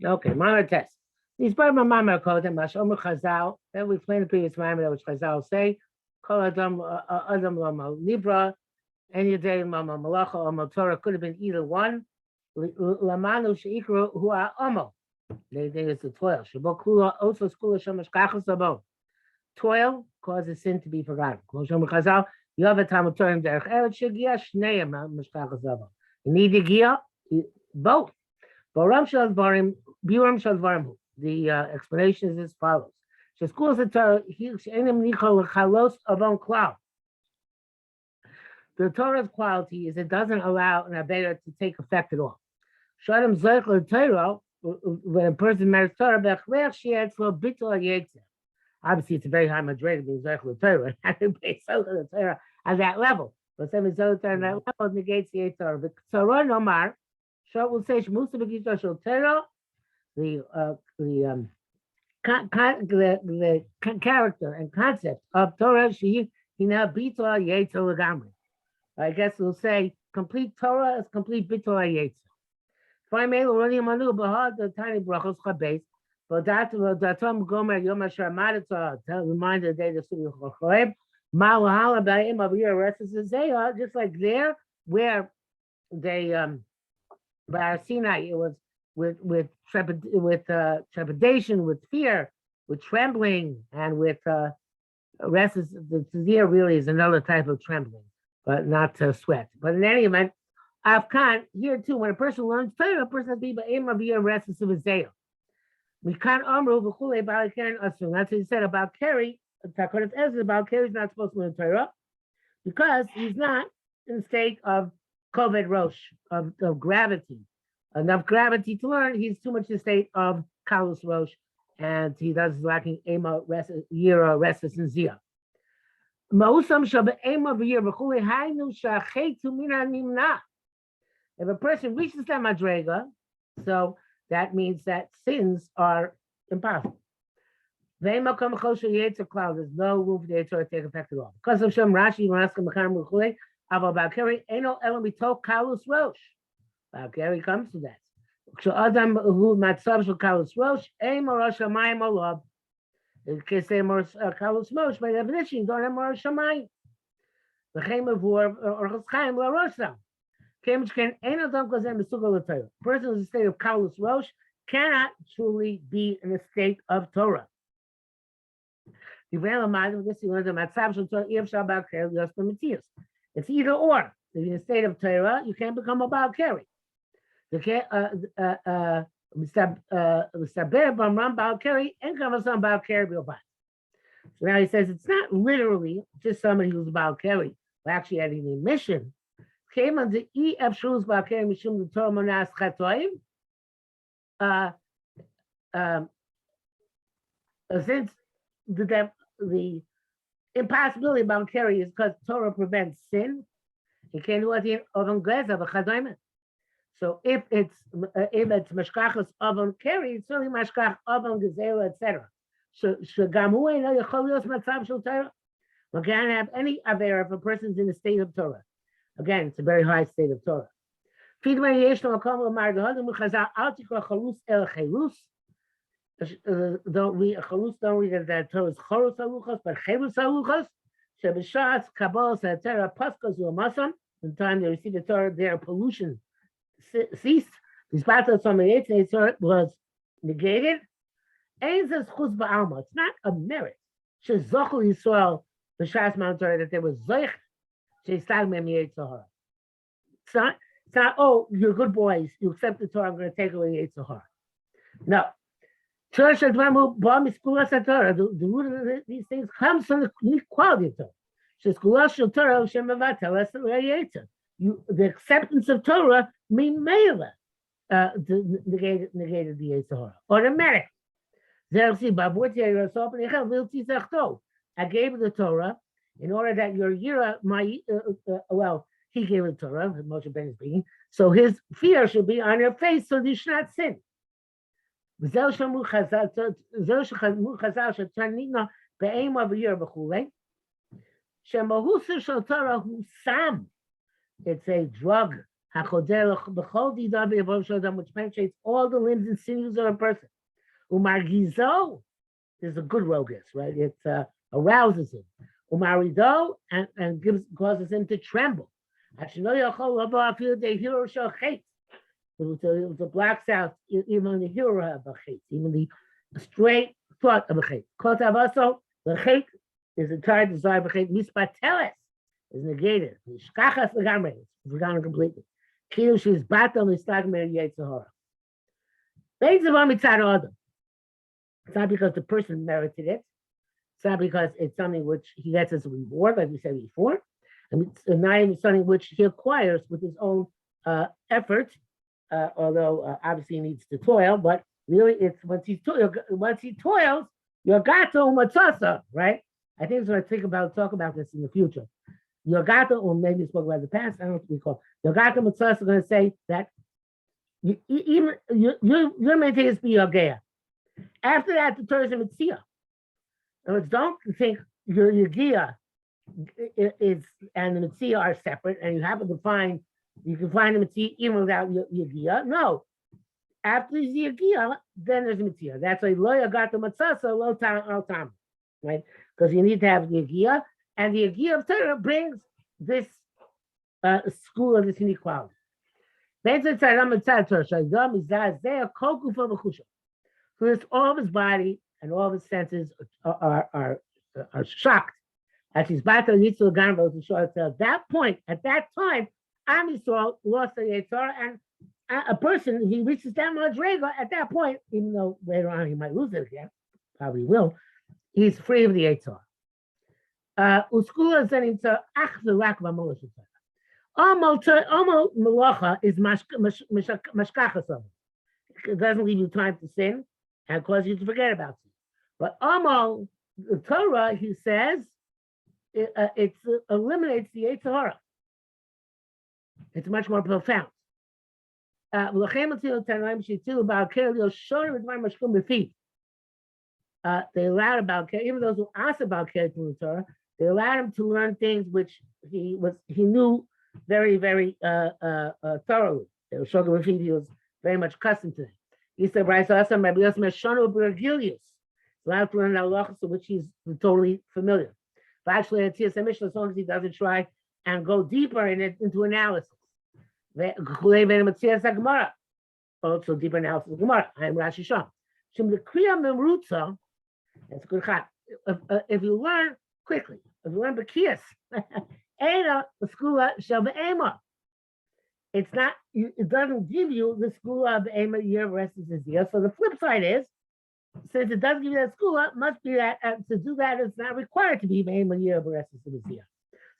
Okay, minor test. These by my mama called them Mashomer Chazal. Then we explained the previous mama which Chazal say, Kol Adam Lama Libra, any day Mama Malacha or Torah could have been either one. Lamanu Sheikru who are Omo. They think it's the 12. Shabokula also school of Shamash Kachas Abo. Toil causes sin to be forgotten. Kol Shomer Chazal, you have a time of Torah Derech Eretz Shegia Shneim Mashkachas Abo. You need to gear both. Boram Shal Dvarim, Biram Shal Dvarim. The explanation is as follows. Sheskul Torah, Enim Nichol Chalos Avon Klal. The Torah's quality is it doesn't allow an Avera to take effect at all. Shodem Zerch Torah, when a person marries Torah, Bechler Shietz Lo Bittul Yetzer. Obviously, it's a very high madrega being Zerch Torah, and to be the Torah at that level. But some is Torah at that level negates the Yetzer. But Torah Nomar, Shot will say Shmusa Begitah Shel Torah, the character and concept of Torah, he now Bittul Yetzer Legamri. I guess we'll say complete Torah is complete Bittul Yetzer. Finally, running Manu Bahad the tiny brachos chabes. But that Datom Gomer Yom Asher Madatah remind the day the city of Chochmo. Malahala Ba'im of your restless Zayah, just like there where they by Sinai it was with trepidation, with fear, with trembling, and with restless. The Zayah really is another type of trembling, but not sweat. But in any event, Afkan, here too, when a person learns Torah, a person has to be Ba'im of your restless of Zayah. We can't amru v'chulei b'al keren asur. That's what he said about Kerry. Takonet Ezra about Kerry's not supposed to learn Torah because he's not in a state of koved rosh, of gravity, enough gravity to learn. He's too much in a state of kalus rosh, and he does lacking ema yira restless and zia. Ma'usam shabe ema v'yir v'chulei haynu shachetu mina nimna. If a person reaches that madrega, so that means that sins are impossible. There's no room for the Yetzer to take effect at all. Because of Shem Rashi, Raskam, Mecham, Ruchule, Ava Balkari, Eno Elam Bito Kalus Rosh. Balkari comes to that. So Adam who Matzav Shal Kalus Rosh, Ein Morosh Shamayim Olav. In case they more Kalus Rosh, by definition, you don't have Morosh Shamayim. The Chem of War or Chaim La Rosham. Person in a state of Kalus Rosh cannot truly be in a state of Torah. It's either or. If you're in a state of Torah, you can't become a Baal Keri. So now he says it's not literally just somebody who's a Baal Keri, but actually having a mission. Came on the EF Shus Bakar Mishum the Torah Monas Chatoim. Since the impossibility about Keri is because Torah prevents sin, you can't do it of Angleza, but Chadoim. So if it's Mashkachas of Keri, it's certainly Mashkach of Gezela, etc. So Gamu ain't no Yacholios Matzav Shel Torah. We can't have any Avera if a person's in a state of Torah. Again, it's a very high state of Torah. Don't read Chalus, don't read that Torah is Chorus Haluchas, but Cherus Haluchas. Shebishas, Kabbalah, Satera, Paskas, Umasam. In the time they received the Torah, their pollution ceased. This battle of Torah was negated. It's not a merit. Shezochel Yisrael, the Shas Mount Torah, that there was Zoich. It's not, oh, you're good boys, you accept the Torah, I'm going to take away Yetzer Hara. No. The root of these things comes from the unique quality of Torah. The acceptance of Torah negated the Yetzer Hara. Automatic. I gave the Torah in order that your Yira, he gave the Torah, Moshe Ben speaking, so his fear should be on your face so you should not sin. It's a drug which penetrates all the limbs and sinews of a person. Umargizo is a good rogus, right? It arouses him. Umarido and causes him to tremble. It blocks out even the hero of a chait, even the straight thought of a chait. Kotavaso, the chait is a entire desire of a chait. Mispateles is negated. Shkachas legamre, it's forgotten completely. Kilu she's batal mistagmer yetzahara. It's not because the person merited it. It's not because it's something which he gets as a reward, like we said before. And it's not even something which he acquires with his own effort, although obviously he needs to toil. But really, it's once he toils, yogato matzasa, right? I think it's what I think about. Talk about this in the future. Yogato, or maybe spoke about the past. I don't know what we call yogato matzasa. Is going to say that your maintain is be yogea. After that, the Torah is a mitzvah. In other words, don't think your Yegia is and the Mitzvah are separate, and you can find the Mitzvah even without Yegia. No. After the Yegia, then there's a Mitzvah. That's why Lo Yagata Matzasa, Lo Tam, right? Because you need to have the Yegia, and the Yegia of Torah brings this school of this inequality. So it's all of his body and all of his senses are shocked as he's about to reach the Ganva to show itself. At that time, Am Yisrael lost the Yetzirah, and a person, he reaches that much rega at that point, even though later on he might lose it again, probably will, he's free of the Yetzirah. Uskula zenim to ach v'rak v'amolish Yetzirah. Almo malacha is mashkachas. It doesn't leave you time to sin and cause you to forget about it. But Amal, the Torah, he says, it eliminates the Yetzirah. It's much more profound. They allowed him about even those who asked about from the Torah, they allowed him to learn things which he knew very, very thoroughly. He was very much accustomed to them. He said, allowed to learn halachos, which he's totally familiar. But actually, it's as long as he doesn't try and go deeper into analysis. Also, deeper analysis of Gemara. I am Rashi Sham. That's good. If you learn quickly, if you learn Bakiyas, it's not. It doesn't give you the school of Ema year rest is here. So the flip side is, since it doesn't give you that school, it must be that to do that it's not required to be Ema year rest is here.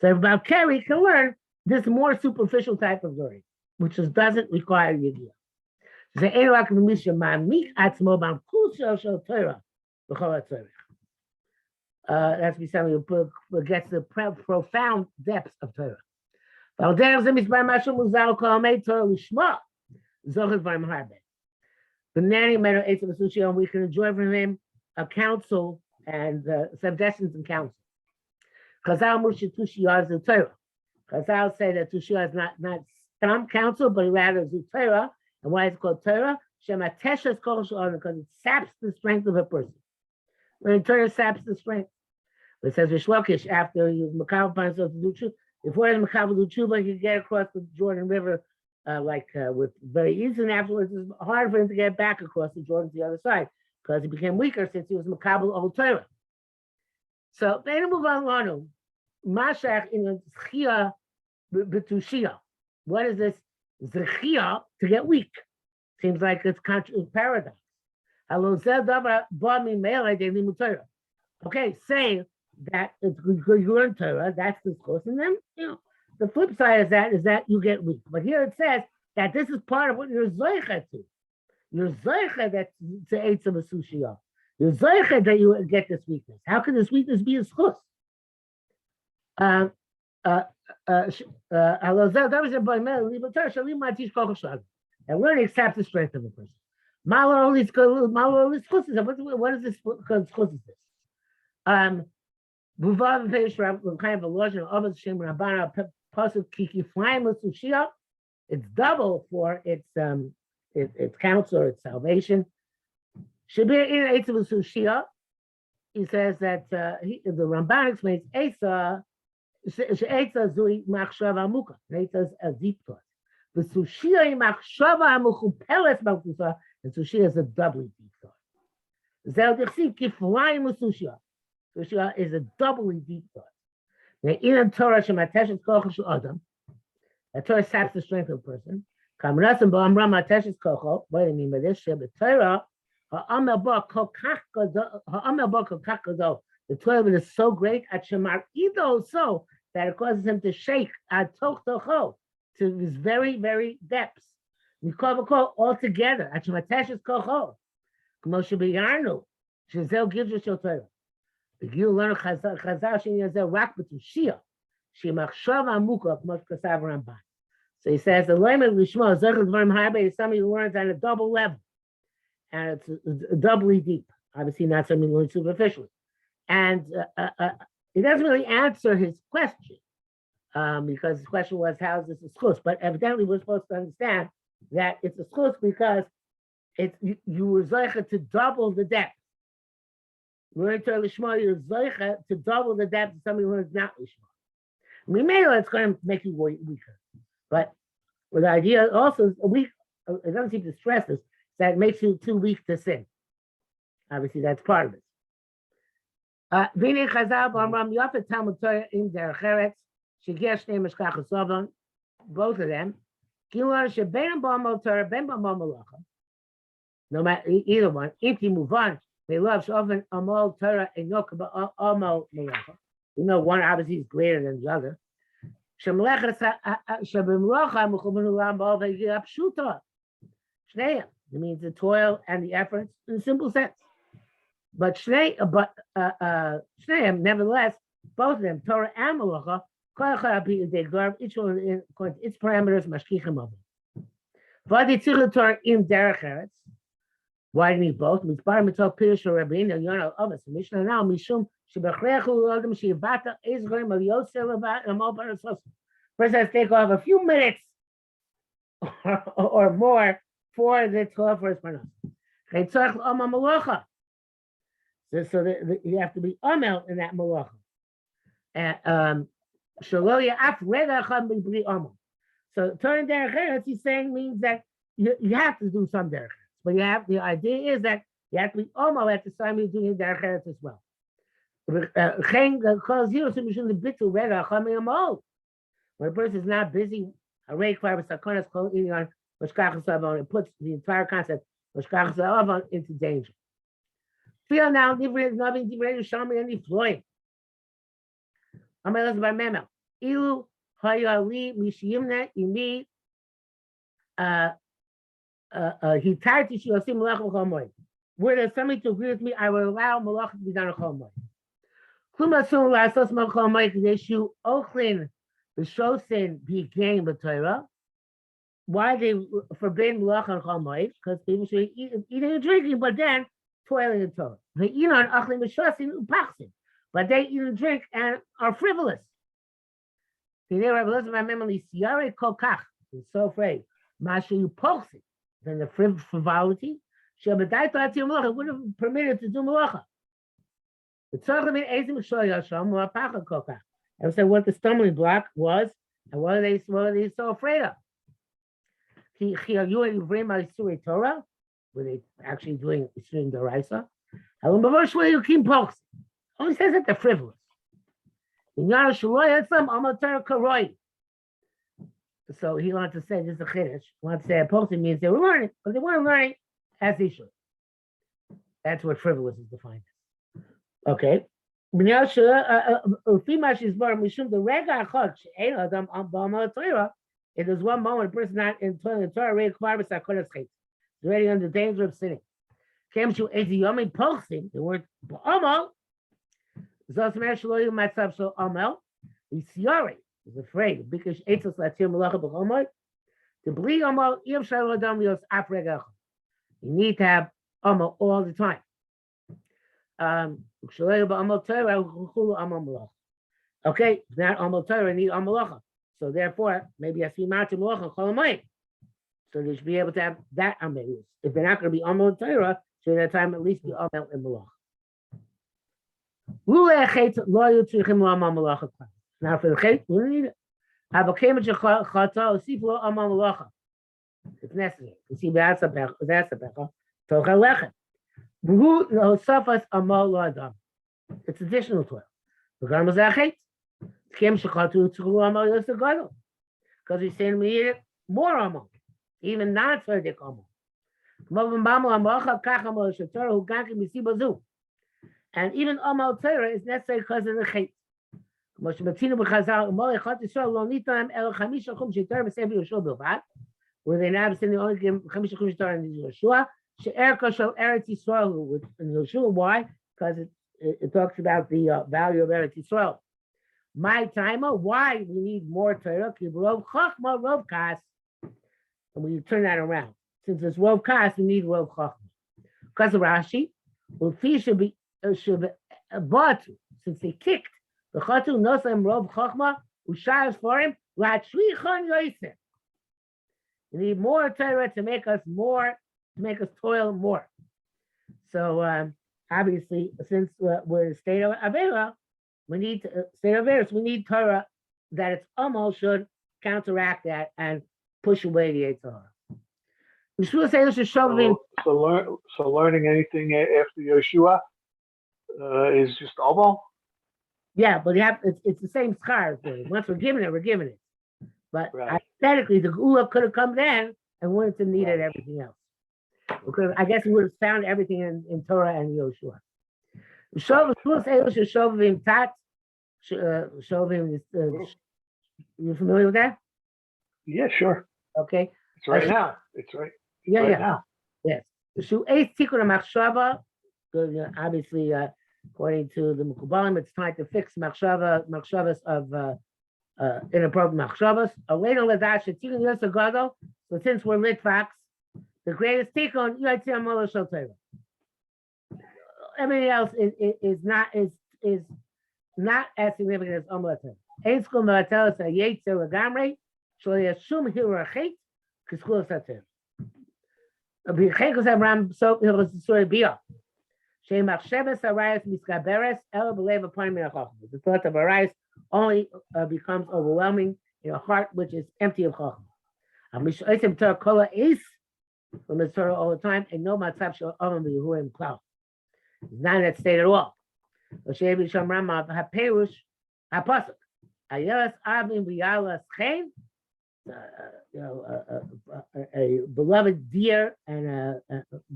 So about Kerry can learn this more superficial type of learning, which doesn't require Yedia. So that's be something who gets the profound depths of Torah. The nanny matter we can enjoy from him a counsel and suggestions and counsel. Chazal say that Tushia is not some counsel, but rather is Torah. And why it's called Torah? Because it saps the strength of a person. When Torah saps the strength, it says Rishlokish after he was Makabel by himself to do tshuva. Before he was Makabel to do tshuva, he could get across the Jordan River with very easy, and afterwards it's hard for him to get back across the Jordan to the other side because he became weaker since he was Makabel old Torah. So then move on Lanu. Mashach in the Zechia B'Tushia. What is this? Zechia to get weak. Seems like it's paradox. Okay, say that it's good you learn Torah, that's the course, and then the flip side is that you get weak. But here it says that this is part of what you're zoicha to. You're zoicha that to eat some sushi. You're zoicha that you get this weakness. How can this weakness be a schus? And learning accepts the strength of a person. What is this? Buvav Peish kind of a lotion of Shem Rabbana Pasuk Kiki Flying with Sushia. it's double for its counsel or its salvation. Shabir in Eitzav Sushia, he says that the Ramban explains Eitza Zui Machshava Amuka. Eitza is a deep thought. The Sushia Machshava Amuku Peles Malkusa, and Sushia is a doubly deep thought. Zel Dichsi Kiflayim Sushia. Sushia is a doubly deep thought. The Inan Torah Shemateshes Kocho Shel Adam. The Torah saps the strength of a person. Kamrasim Ba'amra Mateshes Kocho. What do you mean by this? The Torah Ha'amel Ba Kokach Gadol. The Torah is so great at Shemar Ido so that it causes him to shake at Toch Tocho to his very, very depths. We call all together at Shemateshes Kocho. Moshe B'Yarnu. Shazel gives us your Torah. You learn Chazal Yazel Rak B'Tushia. Shemachshav Amuka Moshe Kasav Ramban. So he says the Leimer Lishma Zechel Dvarim Harbe is somebody who learns on a double level, and it's doubly deep. Obviously, not somebody who learns superficially, and it doesn't really answer his question because his question was, "How is this a schus?" But evidently, we're supposed to understand that it's a schus because it's you were zeicha to double the depth. Learn Torah Lishma, you're zeicha to double the depth of somebody who learns not Lishma. Maybe it's going to make you weaker. But the idea also is weak, it doesn't seem to stress this, that it makes you too weak to sin. Obviously, that's part of it. V'nei Chazal b'amram yafet Talmud Torah im derech eretz, shegesh shnei meshkachos avon, both of them. Kilar shebein b'amal Torah, ben b'amal malacha. No matter either one, if you move on, they love shoven amal Torah and yok b'amal malacha. You know, one obviously is greater than the other. It means the toil and the efforts in a simple sense. But nevertheless, both of them, Torah and Malacha, each one in its parameters, mashkichim of it. Torah in derech eretz. Why do you need both? Mitzbar mitzvah pirush rabbeinu yonah of us. Mishnah now mishum shebechrechu adam sheyivata ezgoim al yosel levat amal parasos. First, has to take off a few minutes or more for the Torah for his panos. So you have to be amel in that malacha. And so turning derech eretz, he's saying means that you have to do some derech eretz, but the idea is that you have to be amel at the time you're doing derech eretz as well. When a person is not busy, it puts the entire concept into danger. Feel now, nothing to show me any floyd. I'm going to by Memo. Ilu Hayali Mishimna Imi he tired to show him Malach. Where there's somebody to agree with me, I will allow Malach to be done a Chomoy. Kumasun Lasos Malchomoy, they shoot Ochlin. The shosin became the Torah. Why they forbid malach and chomoid? Because people should eat eating and drinking, but then toiling in Torah. They eat on achlim shosin upachsin, but they eat and drink and are frivolous. See, they were listening to my memory. Siare kokach is so afraid. Masha you pochsin, then the frivolity. Shabbatai to malacha would have permitted to do malacha. The tzarchim in ezim shoyasham muapacha kokach. I said what the stumbling block was, and what are they so afraid of? Torah, were they actually doing Isurim Daraisa? Only says that they're frivolous. So he wanted to say this is a chiddush. He wanted to say posting means they were learning, but they weren't learning as they should. That's what frivolous is defined as. Okay. It is one moment a person not in the Torah already under danger of sinning. The word is afraid because to believe you need to have amal all the time. Okay, not amal Torah, need amalacha. So therefore, maybe it has to be Ma'at Malacha and Chol Hamoed. So they should be able to have that Amelus. If they're not going to be Amel Torah, so that time at least be Amel and Malacha. Now for the Chet, we don't need it. It's necessary. You see, that's a pecha. It's additional to it. Because he's saying we need it more among, even not for the among. And even Amal Torah is necessary because of the Chet. Where they now say they only give Chamisha Chum Torah in Yeshua. She'erka shel Eretz Yisrael in Yeshua. Why? Because it talks about the value of Eretz Yisrael. My timer. Why we need more Torah? Rov Chochma, Rov Kas. And we turn that around. Since it's Rov Kas, we need Rov Chochma. Because of Rashi, Ufi should be bought since they kicked the Chatu Nosam Rov Chochma Ushayas for him. Latzrichon Yosef. We need more Torah to make us toil more. So obviously, since we're in state of Avera, we need Torah that its almost should counteract that and push away the Torah. So learning anything after Yeshua is just Omo? Yeah, but it's the same schar. Once we're given it, we're given it. But hypothetically, the Gula could have come then and wouldn't have needed everything else. Because I guess he would have found everything in Torah and Yoshua. You familiar with that? Yeah, sure. Okay. It's right now. It's right. Yeah, right yeah. Now. Yes. Obviously, according to the Mukubalim, it's time to fix machshavas of inappropriate machshavas. So since we're litvax, the greatest tikkun, everything else is not as significant as Omer Torah. Ein school meratel a yetzer legamrei, shlo yashum hirachet k'schul sater. B'chekos Abraham so hiros story bia. Shem machshavas arayas miskaberes el b'lev upon min hachachma. The thought of arayas only becomes overwhelming in a heart which is empty of chachma. Amishoisim Torah kola is from the Torah all the time, and no matzav shel olam b'yehurim klal. It's not in that state at all. Oshevi Sham Rama haperush hapasuk ayelas abim v'yalas chen. A beloved deer, and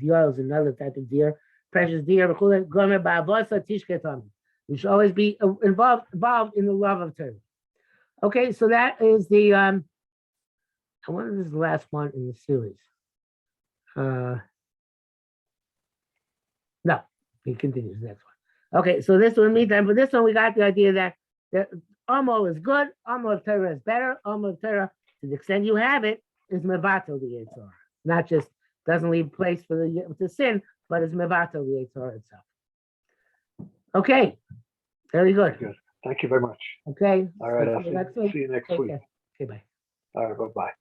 dior is another type of deer, precious deer. We should always be involved in the love of Torah. Okay, so that is the I wonder if this is the last one in the series. No, he continues the next one. Okay, so this one, meantime, for this one, we got the idea that Amo is good, Amo of Torah is better, Amo of Torah, to the extent you have it, is mevato the Yetzirah. Not just doesn't leave place for the sin, but is mevato the Yetzirah itself. Okay, very good. Good. Thank you very much. Okay. All right, I'll see you next week. Okay, bye. All right, bye-bye.